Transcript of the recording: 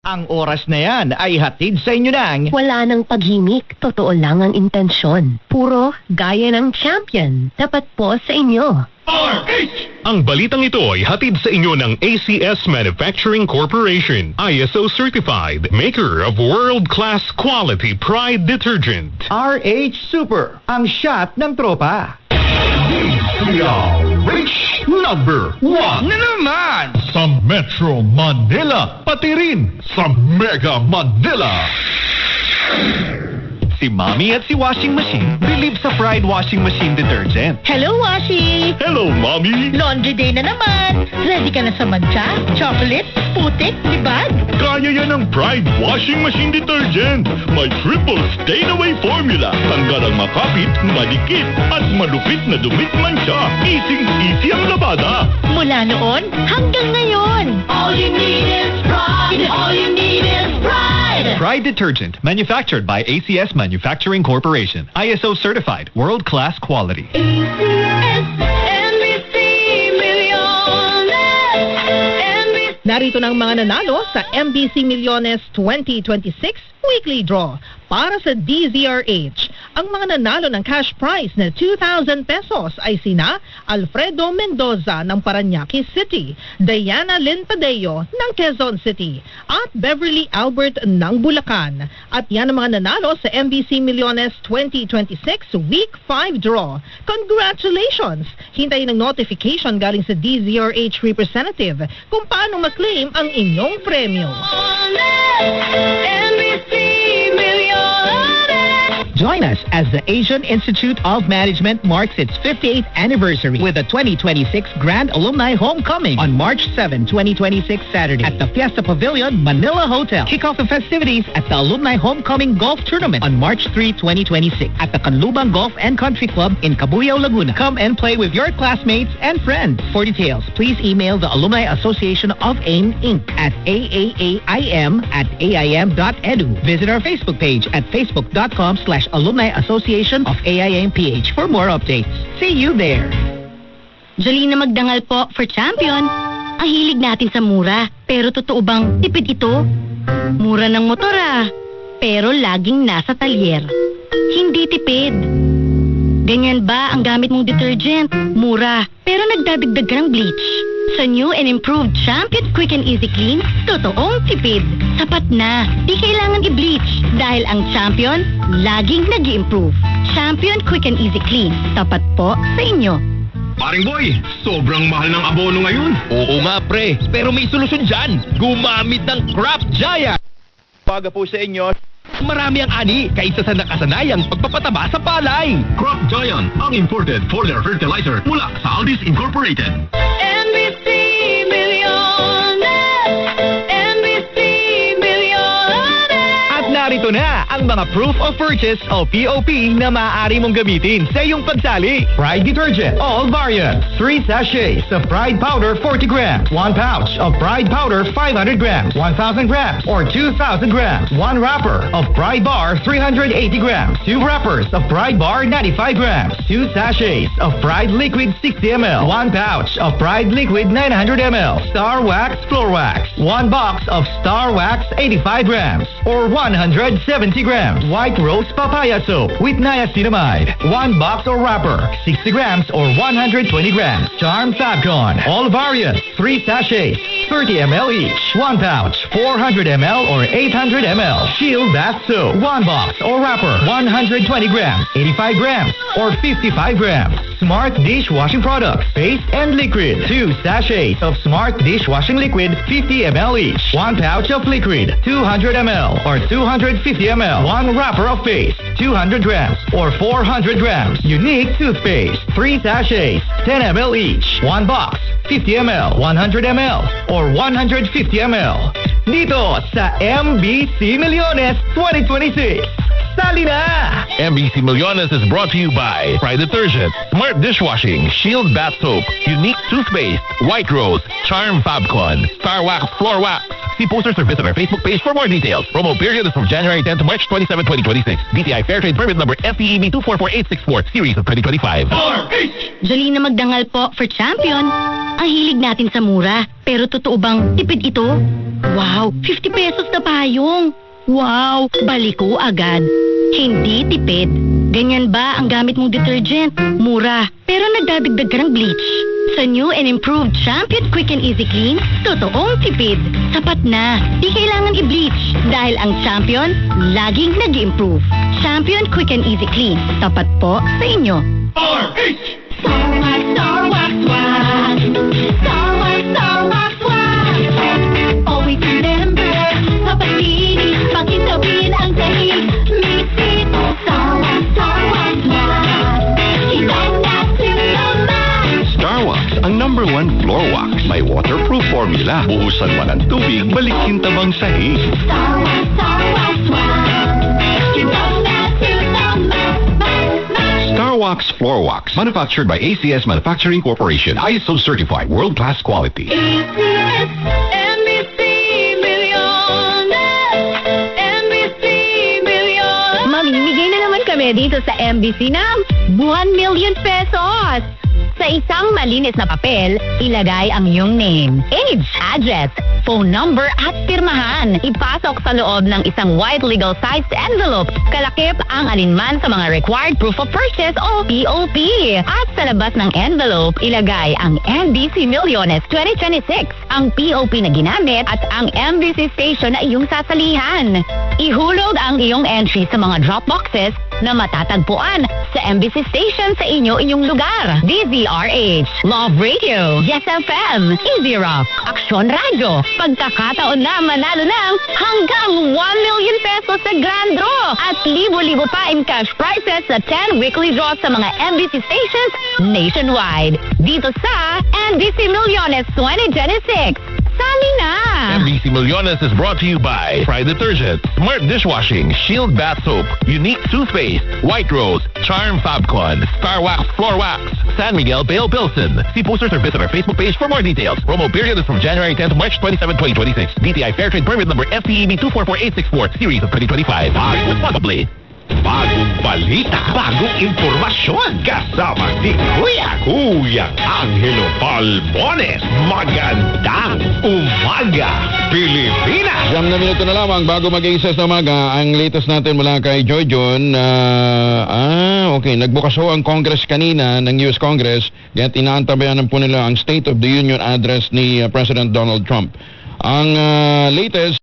Ang oras na yan ay hatid sa inyo ng Wala nang paghimik, totoo lang ang intensyon. Puro gaya ng champion. Dapat po sa inyo. RH! Ang balitang ito ay hatid sa inyo ng ACS Manufacturing Corporation, ISO certified, maker of world-class quality Pride detergent. RH Super, ang shot ng tropa. Rich number 1 Na naman! sa Metro Manila, pati rin sa Mega Manila. Si Mommy at si Washing Machine believe sa Pride Washing Machine Detergent. Hello, Washi! Hello, Mommy! Laundry day na naman! Ready ka na sa mancha, chocolate, putik, libag? Kaya yan ang Pride Washing Machine Detergent. May triple stain-away formula. Tanggal ang makapit, madikit, at malupit na dumit mancha. Easy ang labada. Mula noon hanggang ngayon. All you need is pride! All you need is pride! Pride Detergent, manufactured by ACS Manufacturing Corporation. ISO certified, world-class quality. ACS, NBC, Milyones, NBC. Narito ng mga nanalo sa MBC Milyones 2026 weekly draw para sa DZRH. Ang mga nanalo ng cash prize na 2,000 pesos ay sina Alfredo Mendoza ng Parañaque City, Diana Lynn Tadeo ng Quezon City, at Beverly Albert ng Bulacan. At yan ang mga nanalo sa MBC Milyones 2026 Week 5 draw. Congratulations! Hintayin ng notification galing sa DZRH representative kung paano maklaim ang inyong premyo. Join us as the Asian Institute of Management marks its 58th anniversary with the 2026 Grand Alumni Homecoming on March 7, 2026 Saturday at the Fiesta Pavilion, Manila Hotel. Kick off the festivities at the Alumni Homecoming Golf Tournament on March 3, 2026 at the Canlubang Golf and Country Club in Cabuyao, Laguna. Come and play with your classmates and friends. For details, please email the Alumni Association of AIM Inc. at aaim@aim.edu. Visit our Facebook page at facebook.com/Alumni Association of AIM-PH for more updates. See you there. Jolina Magdangal po for champion. Ang hilig natin sa mura. Pero totoo bang tipid ito? Mura ng motor pero laging nasa talyer. Hindi tipid. Ganyan ba ang gamit mong detergent? Mura, pero nagdadagdag ka ng bleach. Sa new and improved Champion Quick and Easy Clean, totoong tipid. Sapat na, di kailangan i-bleach. Dahil ang Champion, laging nag-i-improve. Champion Quick and Easy Clean, tapat po sa inyo. Paring boy, sobrang mahal ng abono ngayon. Oo nga pre, pero may solusyon dyan. Gumamit ng Crop Giant. Paga po sa inyo. Marami ang ani kaysa sa nakasanayang pagpapataba sa palay. Crop Giant, ang imported foliar fertilizer mula sa Aldis Incorporated. NBC Milyones, NBC Milyones. At narito na ang mga proof of purchase o POP na maaari mong gamitin sa iyong pagsali. Pride Detergent, all variants. 3 sachets of Pride Powder 40 grams. 1 pouch of Pride Powder 500 grams. 1,000 grams or 2,000 grams. 1 wrapper of Pride Bar 380 grams. 2 wrappers of Pride Bar 95 grams. 2 sachets of Pride Liquid 60 ml. 1 pouch of Pride Liquid 900 ml. Star Wax Floor Wax. 1 box of Star Wax 85 grams or 170 grams. White Rose Papaya Soap with niacinamide. 1 box or wrapper, 60 grams or 120 grams. Charm Fabcon, all variants, 3 sachets, 30 ml each. 1 pouch, 400 ml or 800 ml. Shield Bath Soap, 1 box or wrapper, 120 grams, 85 grams or 55 grams. Smart Dishwashing Products, Paste and Liquid. 2 sachets of Smart Dishwashing Liquid, 50 ml each. 1 pouch of liquid, 200 ml or 250 ml. 1 wrapper of paste, 200 grams or 400 grams. Unique toothpaste, 3 sachets, 10 ml each. 1 box, 50 ml, 100 ml or 150 ml. Dito sa MBC Milyones 2026. Sali na! MBC Milyones is brought to you by Pride Detergent, Smart Dishwashing, Shield Bath Soap, Unique Toothpaste, White Rose, Charm Fabcon, Star Wax Floor Wax, See posters or visit our Facebook page for more details. Promo period is from January 10 to March 27, 2026. DTI Fair Trade Permit number FEEB 244864, series of 2025. Dali na magdangal po for champion. Ang hilig natin sa mura. Pero totoo bang tipid ito? Wow, 50 pesos na payong. Wow, baliko agad. Hindi tipid. Ganyan ba ang gamit mong detergent? Mura, pero nagdadagdag ka ng bleach. Sa new and improved Champion Quick and Easy Clean, totoong tipid. Sapat na, di kailangan i-bleach. Dahil ang Champion, laging nag-improve. Champion Quick and Easy Clean, tapat po sa inyo. Always remember, kapatid, pakitawin ang dahil. Mix it, Star Wax. Ilaw na naman. Star Wax, ang #1 floor wax. May waterproof formula. Buhusan man ang tubig, balikin tabang sahig. Star Wax. Ilaw na naman. Star Wax Floor Wax, manufactured by ACS Manufacturing Corporation. ISO certified, world-class quality. ACS, NBC Million. Mamimigay na naman kami dito sa MBC ng 1 million pesos. Sa isang malinis na papel, ilagay ang iyong name, age, address, phone number at pirmahan. Ipasok sa loob ng isang white legal-sized envelope. Kalakip ang alinman sa mga required proof of purchase o POP. At sa labas ng envelope, ilagay ang MBC Millones 2026, ang POP na ginamit at ang MBC station na iyong sasalihan. Ihulog ang iyong entry sa mga drop boxes na matatagpuan sa MBC station sa inyong lugar. DZRH, Love Radio, Yes FM, Easy Rock, Aksyon Radio. Pagkakataon na manalo ng hanggang 1 million pesos sa Grand Draw at libo-libo pa in cash prizes sa 10 weekly draws sa mga MBC stations nationwide. Dito sa MBC Millones 2026. Sali na! MBC Millones is brought to you by Pride Detergent, Smart Dishwashing, Shield Bath Soap, Unique Toothpaste, White Rose, Charm Fabcon, Star Wax Floor Wax, San Miguel Pale Pilsen. See posters or visit our Facebook page for more details. Promo period is from January 10 to March 27, 2026. DTI Fair Trade Permit number FEEB 244864, series of 2025. Probably. Bagong balita, bagong impormasyon, kasama si Kuya Angelo Balbones. Magandang umaga, Pilipinas! 9 na minuto na lamang bago maging 6 na umaga, ang latest natin mula kay Joy John. Okay, nagbukas ho ang Congress kanina ng US Congress, kaya inaantabayan po nila ang State of the Union address ni President Donald Trump. Ang latest